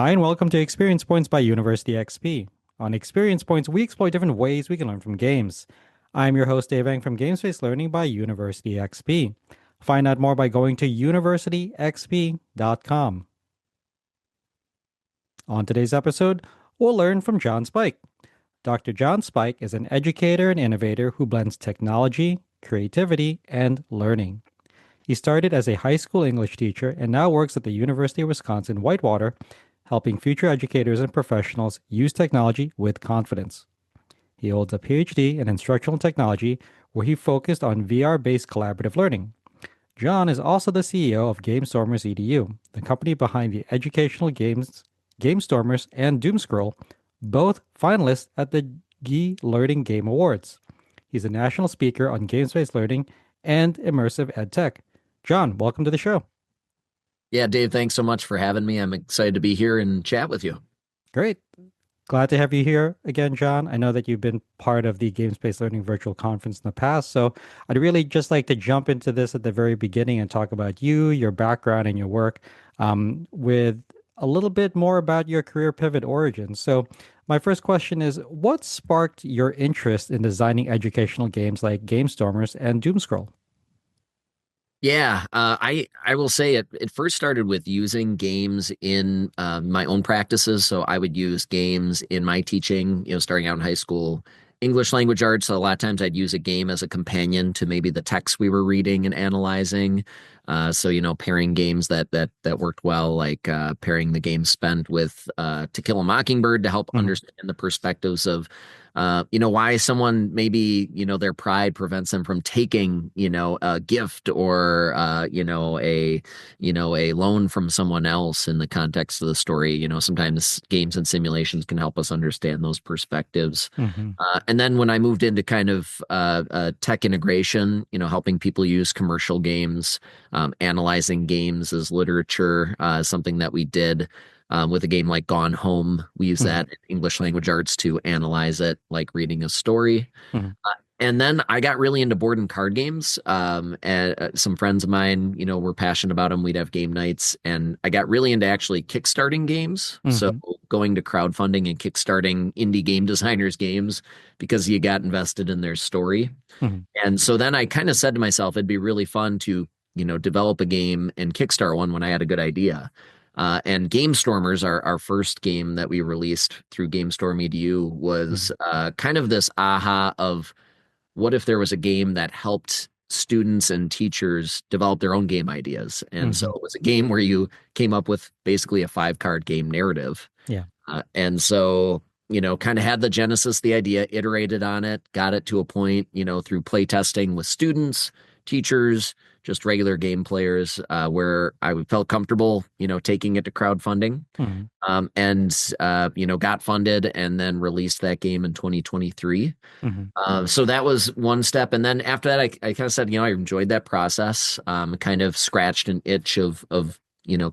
Hi, and welcome to Experience Points by University XP. On Experience Points, we explore different ways we can learn from games. I'm your host, Dave Eng from Games-Based Learning by University XP. Find out more by going to universityxp.com. On today's episode, we'll learn from John Spike. Dr. John Spike is an educator and innovator who blends technology, creativity, and learning. He started as a high school English teacher and now works at the University of Wisconsin-Whitewater, helping future educators and professionals use technology with confidence. He holds a PhD in instructional technology where he focused on VR-based collaborative learning. John is also the CEO of GameStormers EDU, the company behind the educational games GameStormers and Doomscroll, both finalists at the GE Learning Game Awards. He's a national speaker on games-based learning and immersive ed tech. John, welcome to the show. Yeah, Dave, thanks so much for having me. I'm excited to be here and chat with you. Great. Glad to have you here again, John. I know that you've been part of the Games-Based Learning Virtual Conference in the past, so I'd really just like to jump into this at the very beginning and talk about you, your background, and your work with a little bit more about your career pivot origins. So my first question is, what sparked your interest in designing educational games like GameStormers and Doomscroll? Yeah, I will say it first started with using games in my own practices. So I would use games in my teaching, starting out in high school, English language arts. So a lot of times I'd use a game as a companion to maybe the text we were reading and analyzing. So pairing games that worked well, like pairing the game spent with To Kill a Mockingbird to help Mhm. understand the perspectives of why someone maybe, their pride prevents them from taking, a gift or, a loan from someone else in the context of the story. Sometimes games and simulations can help us understand those perspectives. Mhm. And then when I moved into kind of tech integration, helping people use commercial games, analyzing games as literature, something that we did with a game like Gone Home. We use Mhm. that in English language arts to analyze it like reading a story. Mhm. And then I got really into board and card games. And some friends of mine, were passionate about them. We'd have game nights, and I got really into actually kickstarting games. So Mhm. going to crowdfunding and kickstarting indie game designers' games because you got invested in their story. Mhm. And so then I kind of said to myself, it'd be really fun to, develop a game and kickstart one when I had a good idea. And Game Stormers, our first game that we released through GameStorm EDU, was Mhm. kind of this aha of what if there was a game that helped students and teachers develop their own game ideas. And so Mhm. it was a game where you came up with basically a 5 card game narrative. Yeah. And so, kind of had the genesis, the idea, iterated on it, got it to a point, through play testing with students, teachers, just regular game players, where I felt comfortable, taking it to crowdfunding, Mhm. and got funded and then released that game in 2023. Mhm. So that was one step. And then after that, I kind of said, I enjoyed that process, kind of scratched an itch of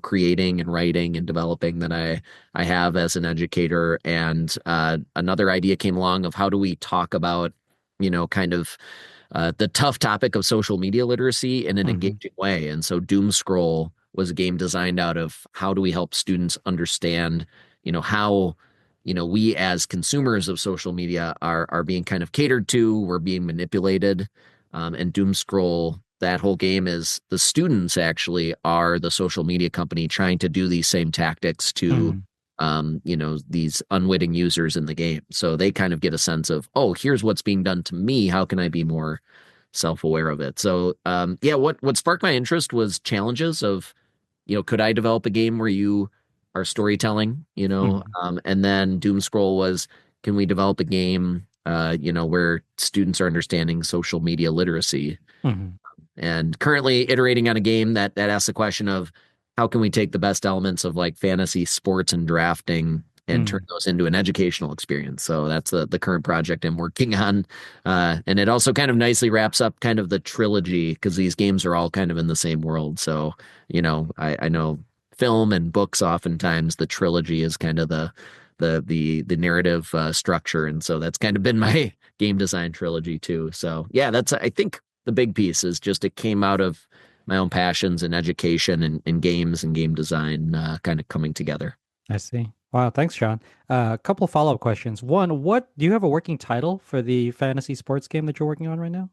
creating and writing and developing that I have as an educator. And another idea came along of how do we talk about, kind of the tough topic of social media literacy in an Mhm. engaging way. And so Doom Scroll was a game designed out of how do we help students understand, how we as consumers of social media are being kind of catered to, we're being manipulated. And Doom Scroll, that whole game is the students actually are the social media company trying to do these same tactics to Mhm. these unwitting users in the game. So they kind of get a sense of, oh, here's what's being done to me. How can I be more self-aware of it? So yeah, what sparked my interest was challenges of, could I develop a game where you are storytelling, Mhm. and then Doom Scroll was, can we develop a game, where students are understanding social media literacy? Mhm. And currently iterating on a game that asks the question of how can we take the best elements of like fantasy sports and drafting and turn Mhm. those into an educational experience. So that's the current project I'm working on. And it also kind of nicely wraps up kind of the trilogy because these games are all kind of in the same world. So, I know film and books, oftentimes the trilogy is kind of the narrative structure. And so that's kind of been my game design trilogy too. So yeah, that's, I think, the big piece is just it came out of my own passions and education and games and game design kind of coming together. I see. Wow, thanks, Sean. A couple follow-up questions. One, what do you have a working title for the fantasy sports game that you're working on right now?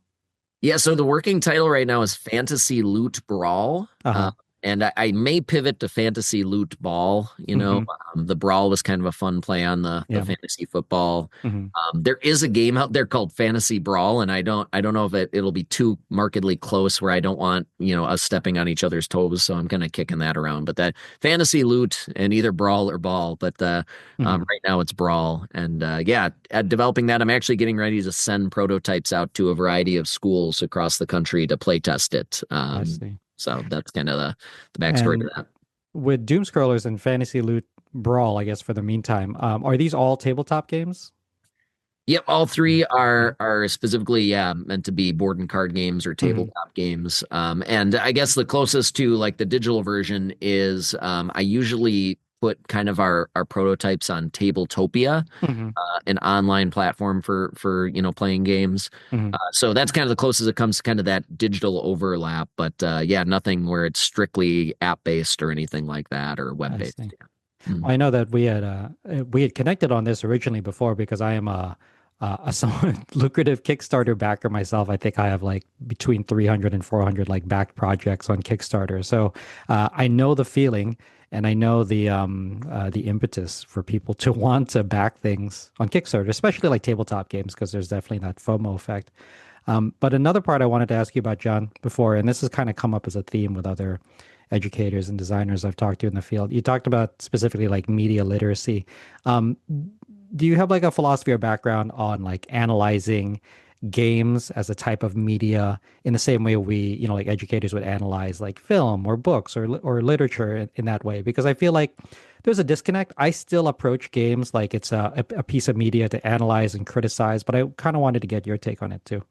Yeah, so the working title right now is Fantasy Loot Brawl. Uh-huh. And I may pivot to Fantasy Loot Ball. Hmm. The Brawl was kind of a fun play on the Yeah. fantasy football. Hmm. There is a game out there called Fantasy Brawl, and I don't know if it'll be too markedly close where I don't want, us stepping on each other's toes. So I'm kind of kicking that around. But that Fantasy Loot and either Brawl or Ball. But Hmm. right now it's Brawl. And yeah, at developing that, I'm actually getting ready to send prototypes out to a variety of schools across the country to play test it. I see. So that's kind of the backstory to And that. with Doom Scrollers and Fantasy Loot Brawl, I guess for the meantime, are these all tabletop games? Yep, all Yeah. three Yeah. are specifically, yeah, meant to be board and card games or Hmm. tabletop games. And I guess the closest to like the digital version is I usually put kind of our prototypes on Tabletopia, Hmm. an online platform for playing games. Hmm. So that's kind of the closest it comes to kind of that digital overlap. But yeah, nothing where it's strictly app based or anything like that or web I based. see. Yeah. Mm. I know that we had connected on this originally before because I am a somewhat lucrative Kickstarter backer myself. I think I have like between 300 and 400 like backed projects on Kickstarter. So I know the feeling and I know the impetus for people to want to back things on Kickstarter, especially like tabletop games, because there's definitely that FOMO effect. But another part I wanted to ask you about, John, before, and this has kind of come up as a theme with other educators and designers I've talked to in the field. You talked about specifically like media literacy. Um, do you have like a philosophy or background on like analyzing games as a type of media in the same way we, like educators would analyze like film or books or literature in that way? Because I feel like there's a disconnect. I still approach games like it's a piece of media to analyze and criticize, but I kind of wanted to get your take on it too.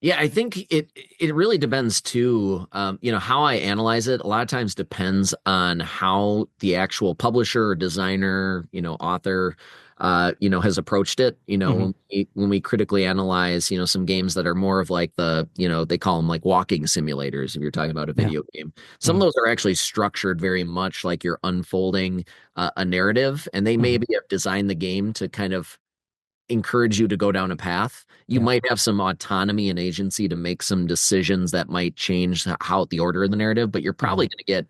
Yeah, I think it really depends too. How I analyze it a lot of times depends on how the actual publisher or designer, author, has approached it. Hmm. When we critically analyze, some games that are more of like they call them like walking simulators if you're talking about a Yeah. video game. Some of Hmm. those are actually structured very much like you're unfolding a narrative, and they Hmm. maybe have designed the game to kind of encourage you to go down a path. You Yeah. might have some autonomy and agency to make some decisions that might change how the order of the narrative, but you're Hmm. probably going to get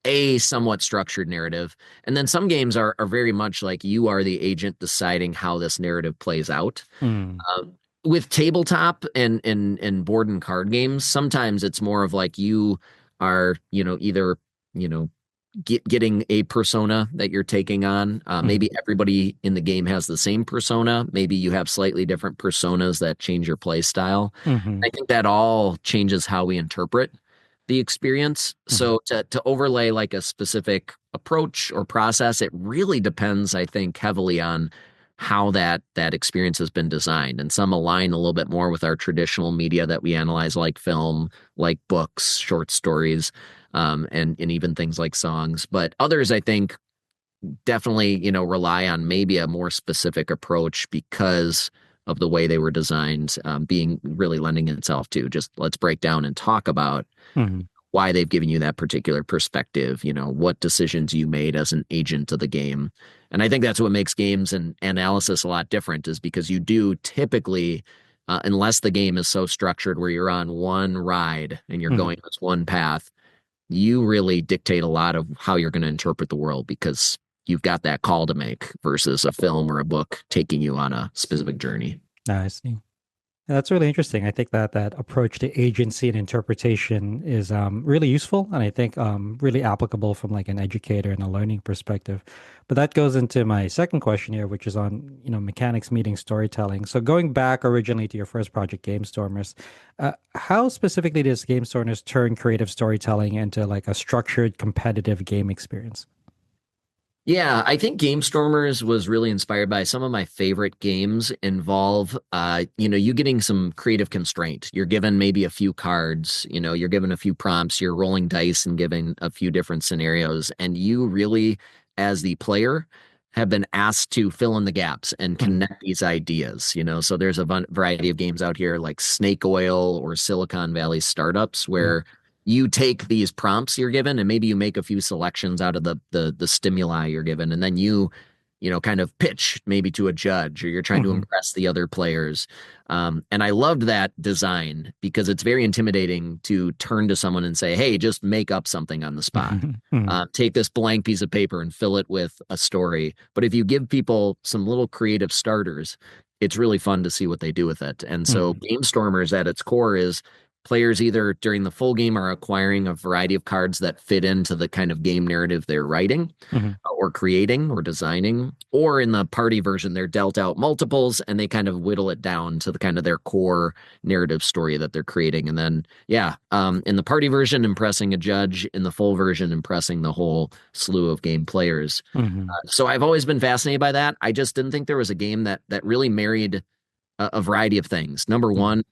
a somewhat structured narrative. And then some games are very much like you are the agent deciding how this narrative plays out. Mm. Um, with tabletop and board and card games, sometimes it's more of like you are, either, you know, getting a persona that you're taking on. Hmm. Maybe everybody in the game has the same persona. Maybe you have slightly different personas that change your play style. Hmm. I think that all changes how we interpret the experience. Hmm. So to overlay like a specific approach or process, it really depends, I think, heavily on how that experience has been designed. And some align a little bit more with our traditional media that we analyze, like film, like books, short stories, and even things like songs. But others, I think, definitely, rely on maybe a more specific approach because of the way they were designed, being really lending itself to just let's break down and talk about Hmm. why they've given you that particular perspective, what decisions you made as an agent of the game. And I think that's what makes games and analysis a lot different is because you do typically, unless the game is so structured where you're on one ride and you're Hmm. going this one path, you really dictate a lot of how you're going to interpret the world because you've got that call to make versus a film or a book taking you on a specific journey. I see. Yeah, that's really interesting. I think that that approach to agency and interpretation is really useful, and I think really applicable from like an educator and a learning perspective. But that goes into my second question here, which is on mechanics meeting storytelling. So going back originally to your first project, Game Stormers, how specifically does Game Stormers turn creative storytelling into like a structured, competitive game experience? Yeah, I think Game Stormers was really inspired by some of my favorite games involve you getting some creative constraint. You're given maybe a few cards, you're given a few prompts, you're rolling dice and given a few different scenarios, and you really, as the player, have been asked to fill in the gaps and Hmm. connect these ideas. So there's a variety of games out here like Snake Oil or Silicon Valley Startups Yeah. where you take these prompts you're given and maybe you make a few selections out of the stimuli you're given, and then you kind of pitch maybe to a judge, or you're trying to Hmm. impress the other players. And I loved that design because it's very intimidating to turn to someone and say, hey, just make up something on the spot. Hmm. Take this blank piece of paper and fill it with a story. But if you give people some little creative starters, it's really fun to see what they do with it. And so Hmm. Game Stormers at its core is players either during the full game are acquiring a variety of cards that fit into the kind of game narrative they're writing Hmm. or creating or designing, or in the party version, they're dealt out multiples and they kind of whittle it down to the kind of their core narrative story that they're creating. And then, yeah, in the party version, impressing a judge, in the full version, impressing the whole slew of game players. Hmm. So I've always been fascinated by that. I just didn't think there was a game that really married a variety of things. Number Hmm. one,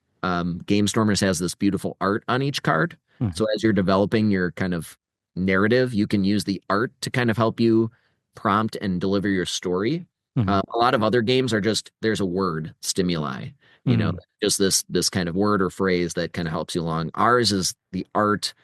Game Stormers has this beautiful art on each card. So as you're developing your kind of narrative, you can use the art to kind of help you prompt and deliver your story. Hmm. A lot of other games are just there's a word stimuli, Hmm. just this kind of word or phrase that kind of helps you along. Ours is the art,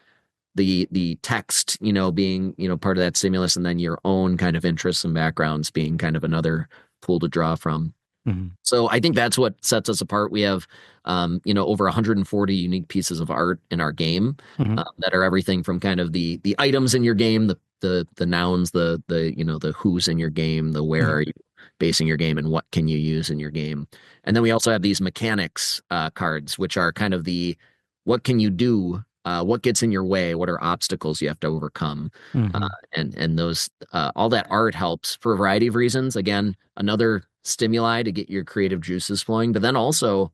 the text, being part of that stimulus, and then your own kind of interests and backgrounds being kind of another pool to draw from. Hmm. So I think that's what sets us apart. We have, over 140 unique pieces of art in our game Hmm. that are everything from kind of the items in your game, the nouns, the who's in your game, the where are Hmm. you basing your game, and what can you use in your game. And then we also have these mechanics cards, which are kind of the what can you do, what gets in your way, what are obstacles you have to overcome, uh, Hmm. and those all that art helps for a variety of reasons. Again, another stimuli to get your creative juices flowing. But then also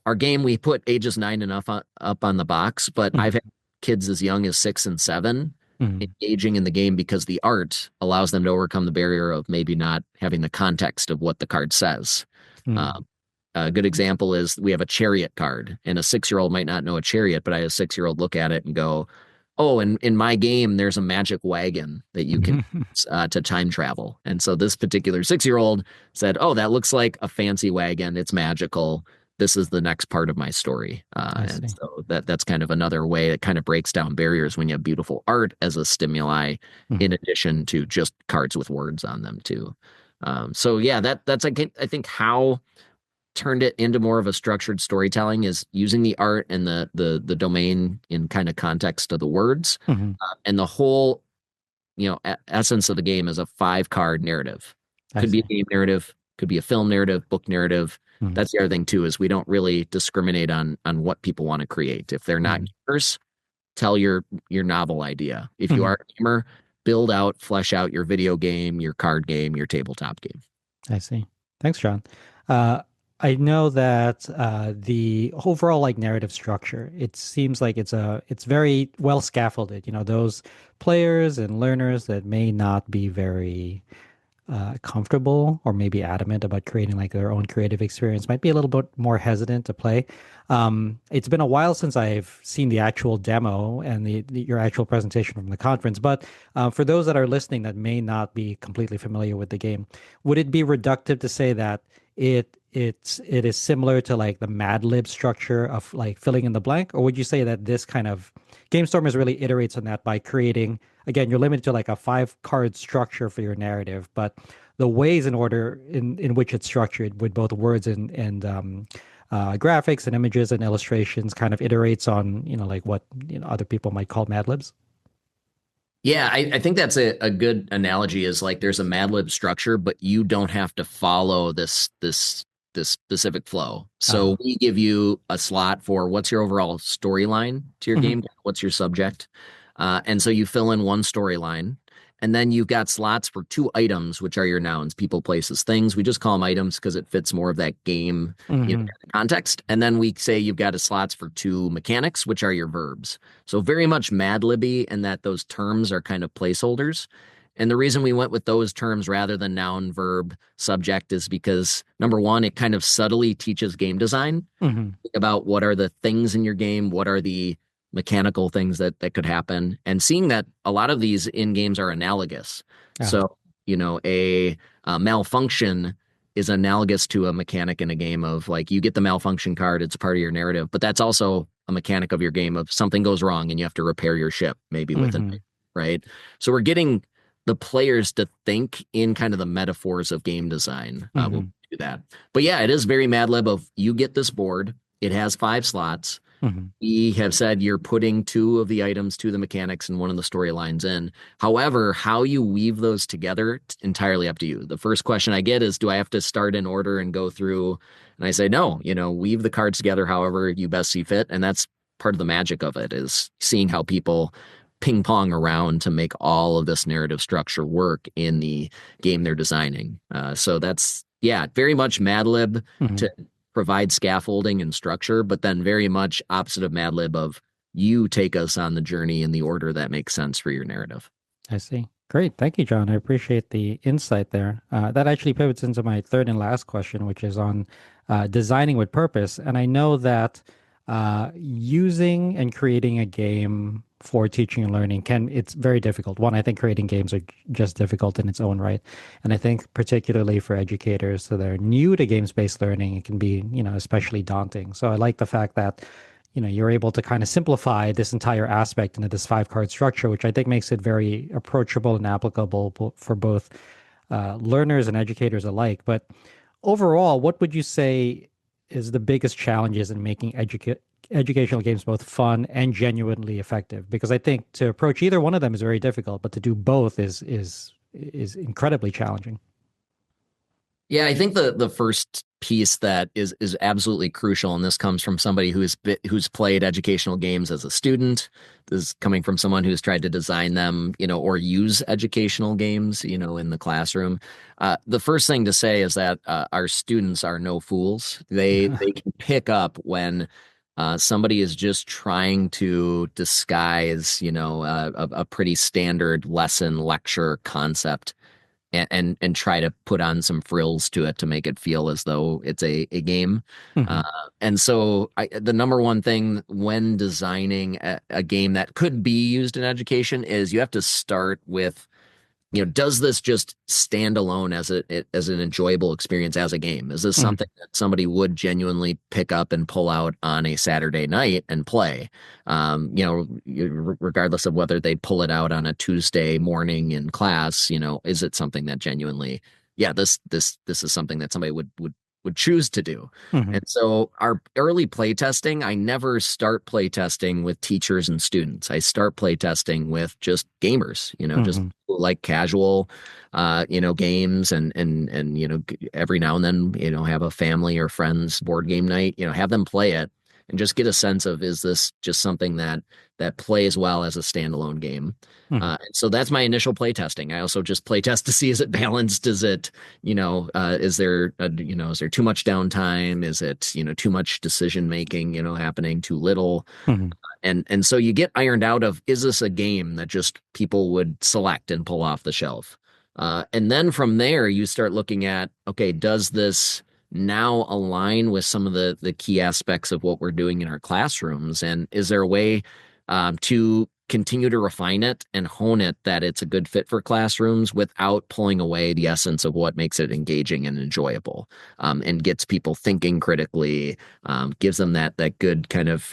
our game, we put ages 9 and up on the box, but I've Hmm. had kids as young as 6 and 7 Hmm. engaging in the game because the art allows them to overcome the barrier of maybe not having the context of what the card says. Hmm. Um, a good example is we have a chariot card, and a 6-year-old might not know a chariot, but I had a 6-year-old look at it and go, "Oh, and in my game, there's a magic wagon that you can Hmm. use to time travel." And so this particular 6-year-old said, "Oh, that looks like a fancy wagon. It's magical. This is the next part of my story." I And see. so that's kind of another way it kind of breaks down barriers when you have beautiful art as a stimuli, in Hmm. addition to just cards with words on them too. So yeah, that's I think how turned it into more of a structured storytelling is using the art and the domain in kind of context of the words, Hmm. and the whole essence of the game is a 5 card narrative. I Could be see. a game narrative, could be a film narrative, book narrative. Hmm. That's the other thing too, is we don't really discriminate on what people want to create. If they're not Hmm. gamers, tell your novel idea. If you Hmm. are a gamer, build out, flesh out your video game, your card game, your tabletop game. I see. Thanks, John. Uh, I know that the overall like narrative structure, it seems like it's very well scaffolded. Those players and learners that may not be very comfortable or maybe adamant about creating like their own creative experience might be a little bit more hesitant to play. It's been a while since I've seen the actual demo and your actual presentation from the conference, but for those that are listening that may not be completely familiar with the game, would it be reductive to say that it is similar to like the Mad Lib structure of like filling in the blank, or would you say that this kind of Game Stormers really iterates on that by creating, again, you're limited to like a 5 card structure for your narrative, but the ways in order in which it's structured with both words and graphics and images and illustrations kind of iterates on, like what, other people might call Mad Libs. Yeah, I think that's a good analogy is like there's a Mad Lib structure, but you don't have to follow this specific flow. So Ah. we give you a slot for what's your overall storyline to your Mhm. game, what's your subject. And so you fill in one storyline, and then you've got slots for 2 items, which are your nouns, people, places, things. We just call them items because it fits more of that game, Mhm. context. And then we say you've got a slots for 2 mechanics, which are your verbs. So very much Mad Libby, and that those terms are kind of placeholders. And the reason we went with those terms rather than noun, verb, subject is because number one, it kind of subtly teaches game design Mhm. about what are the things in your game, what are the mechanical things that could happen, and seeing that a lot of these in games are analogous. Ah. So, a malfunction is analogous to a mechanic in a game of like you get the malfunction card, it's part of your narrative, but that's also a mechanic of your game of something goes wrong and you have to repair your ship maybe within Mm-hmm. it, right? So we're getting the players to think in kind of the metaphors of game design. We'll Mm-hmm. do that. But yeah, it is very Mad Lib of you get this board, it has 5 slots. Mm-hmm. We have said you're putting 2 of the items, 2 of the mechanics, and 1 of the storylines in. However, how you weave those together, it's entirely up to you. The first question I get is, do I have to start in order and go through? And I say, no, weave the cards together however you best see fit. And that's part of the magic of it is seeing how people ping pong around to make all of this narrative structure work in the game they're designing. So that's, yeah, very much Mad Lib Mm-hmm. to provide scaffolding and structure, but then very much opposite of Mad Lib of you take us on the journey in the order that makes sense for your narrative. I see. Great. Thank you, John. I appreciate the insight there. That actually pivots into my third and last question, which is on designing with purpose. And I know that using and creating a game for teaching and learning it's very difficult. One, I think creating games are just difficult in its own right. And I think particularly for educators that are new to games-based learning, it can be, especially daunting. So I like the fact that you're able to kind of simplify this entire aspect into this 5 card structure, which I think makes it very approachable and applicable for both learners and educators alike. But overall, what would you say is the biggest challenges in making educational games both fun and genuinely effective? Because I think to approach either one of them is very difficult, but to do both is incredibly challenging. Yeah, I think the first piece that is absolutely crucial, and this comes from somebody who's played educational games as a student. This is coming from someone who's tried to design them, or use educational games, in the classroom. The first thing to say is that our students are no fools. They can pick up when somebody is just trying to disguise, a pretty standard lesson lecture concept and try to put on some frills to it to make it feel as though it's a game. Uh, Hmm. and so the number one thing when designing a game that could be used in education is you have to start with does this just stand alone as an enjoyable experience as a game? Is this Hmm. something that somebody would genuinely pick up and pull out on a Saturday night and play? Regardless of whether they pull it out on a Tuesday morning in class, is it something that genuinely, yeah, this is something that somebody would choose to do. Hmm. And so our early playtesting, I never start playtesting with teachers and students. I start playtesting with just gamers, just Hmm. like casual games and every now and then, have a family or friends board game night, have them play it and just get a sense of is this just something that plays well as a standalone game. Hmm. So that's my initial play testing. I also just play test to see is it balanced? Is it, is there too much downtime? Is it, too much decision making, happening, too little? Hmm. And so you get ironed out of is this a game that just people would select and pull off the shelf? And then from there you start looking at okay, does this now align with some of the key aspects of what we're doing in our classrooms? And is there a way to continue to refine it and hone it that it's a good fit for classrooms without pulling away the essence of what makes it engaging and enjoyable, and gets people thinking critically, gives them that good kind of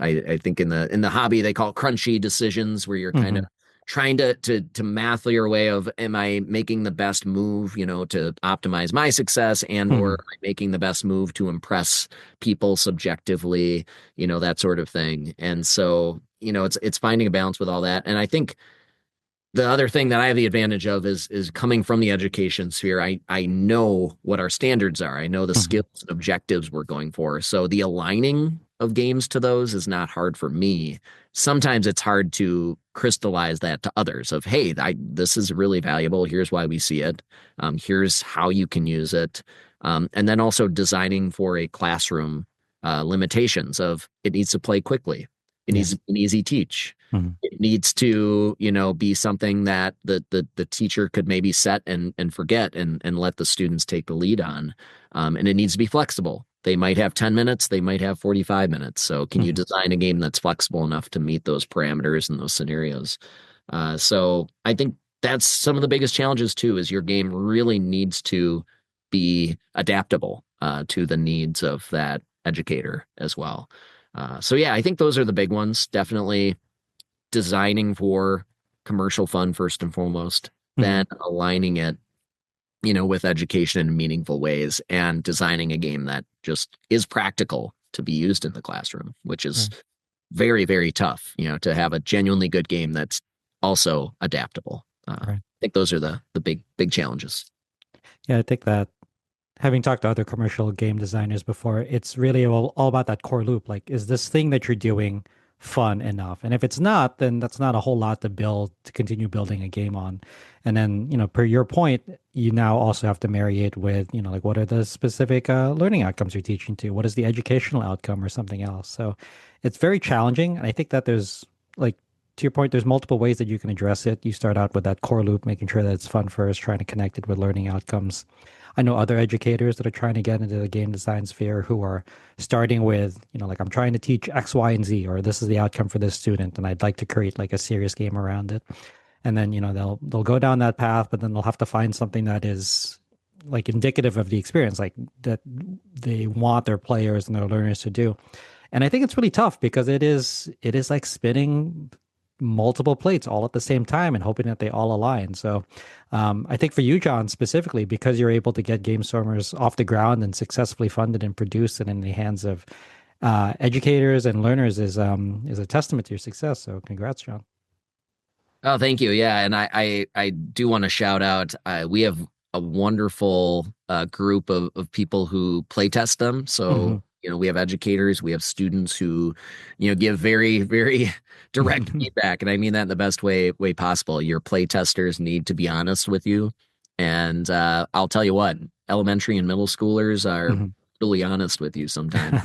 I think in the hobby they call it crunchy decisions where you're kind of Hmm. trying to math your way of am I making the best move to optimize my success and or Hmm. am I making the best move to impress people subjectively, that sort of thing. And so it's finding a balance with all that. And I think the other thing that I have the advantage of is coming from the education sphere. I know what our standards are. I know the Hmm. skills and objectives we're going for. So the aligning of games to those is not hard for me. Sometimes it's hard to crystallize that to others of, hey, this is really valuable. Here's why we see it. Here's how you can use it. And then also designing for a classroom limitations of it needs to play quickly. It needs Yes. to be an easy teach. Hmm. It needs to, be something that the teacher could maybe set and forget and let the students take the lead on. And it needs to be flexible. They might have 10 minutes, they might have 45 minutes. So can you Hmm. design a game that's flexible enough to meet those parameters and those scenarios? So I think that's some of the biggest challenges too, is your game really needs to be adaptable to the needs of that educator as well. So yeah, I think those are the big ones. Definitely designing for commercial fun first and foremost, Hmm. then aligning it, with education in meaningful ways and designing a game that just is practical to be used in the classroom, which is Right. very, very tough, to have a genuinely good game that's also adaptable. I Right. think those are the big, big challenges. Yeah, I think that having talked to other commercial game designers before, it's really all about that core loop. Like, is this thing that you're doing fun enough? And if it's not, then that's not a whole lot to build to continue building a game on. And then, per your point, you now also have to marry it with, like what are the specific learning outcomes you're teaching to? What is the educational outcome or something else? So it's very challenging. And I think that there's like, to your point, there's multiple ways that you can address it. You start out with that core loop, making sure that it's fun first, trying to connect it with learning outcomes. I know other educators that are trying to get into the game design sphere who are starting with, like I'm trying to teach X, Y, and Z, or this is the outcome for this student, and I'd like to create like a serious game around it. And then, they'll go down that path, but then they'll have to find something that is like indicative of the experience, like that they want their players and their learners to do. And I think it's really tough because it is like spinning multiple plates all at the same time and hoping that they all align. So I think for you, John, specifically, because you're able to get Game Stormers off the ground and successfully funded and produced and in the hands of educators and learners is a testament to your success. So congrats, John. Oh, thank you. Yeah, and I do want to shout out. We have a wonderful group of people who play test them. Hmm. So, we have educators, we have students who, give very, very direct feedback, and I mean that in the best way possible. Your play testers need to be honest with you, and I'll tell you what, elementary and middle schoolers are Hmm. really honest with you sometimes.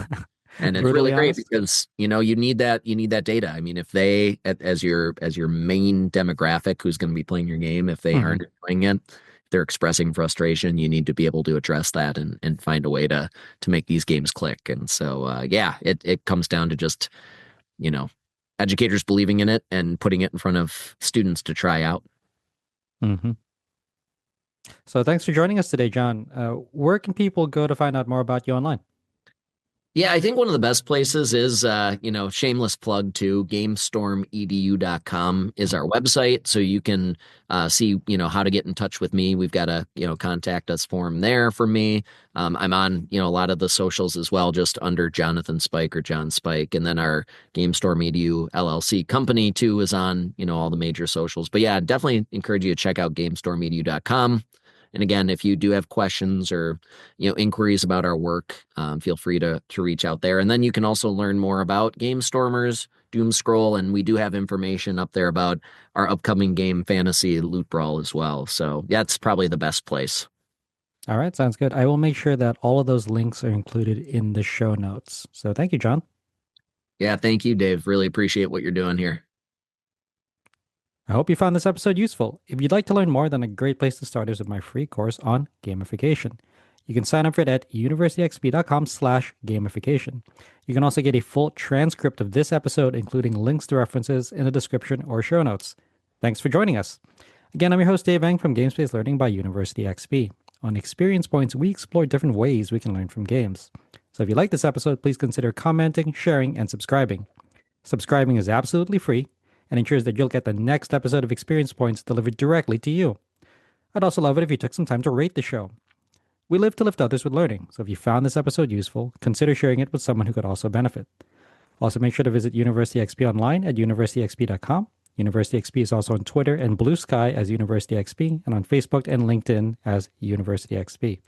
And it's really Brutally great honest. because you need that data. I mean, if they as your main demographic who's going to be playing your game, if they Hmm. aren't enjoying it, if they're expressing frustration, you need to be able to address that and find a way to make these games click. And so yeah, it comes down to just, you know, educators believing in it and putting it in front of students to try out. Hmm. So thanks for joining us today, John. Where can people go to find out more about you online? Yeah, I think one of the best places is, shameless plug too, gamestormedu.com is our website. So you can see, how to get in touch with me. We've got a, contact us form there for me. I'm on, a lot of the socials as well, just under Jonathan Spike or John Spike. And then our GameStorm Edu LLC company too is on, all the major socials. But yeah, definitely encourage you to check out gamestormedu.com. And again, if you do have questions or inquiries about our work, feel free to reach out there. And then you can also learn more about Game Stormers, Doom Scroll, and we do have information up there about our upcoming game, Fantasy Loot Brawl, as well. So that's probably the best place. All right, sounds good. I will make sure that all of those links are included in the show notes. So thank you, John. Yeah, thank you, Dave. Really appreciate what you're doing here. I hope you found this episode useful. If you'd like to learn more, then a great place to start is with my free course on gamification. You can sign up for it at universityxp.com/gamification. You can also get a full transcript of this episode, including links to references in the description or show notes. Thanks for joining us. Again, I'm your host, Dave Eng from GameSpace Learning by University XP. On Experience Points, we explore different ways we can learn from games. So if you like this episode, please consider commenting, sharing, and subscribing. Subscribing is absolutely free and ensures that you'll get the next episode of Experience Points delivered directly to you. I'd also love it if you took some time to rate the show. We live to lift others with learning, so if you found this episode useful, consider sharing it with someone who could also benefit. Also, make sure to visit University XP online at universityxp.com. University XP is also on Twitter and Blue Sky as University XP, and on Facebook and LinkedIn as University XP.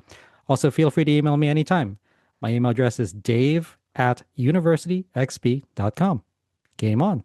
Also, feel free to email me anytime. My email address is dave@universityxp.com. Game on.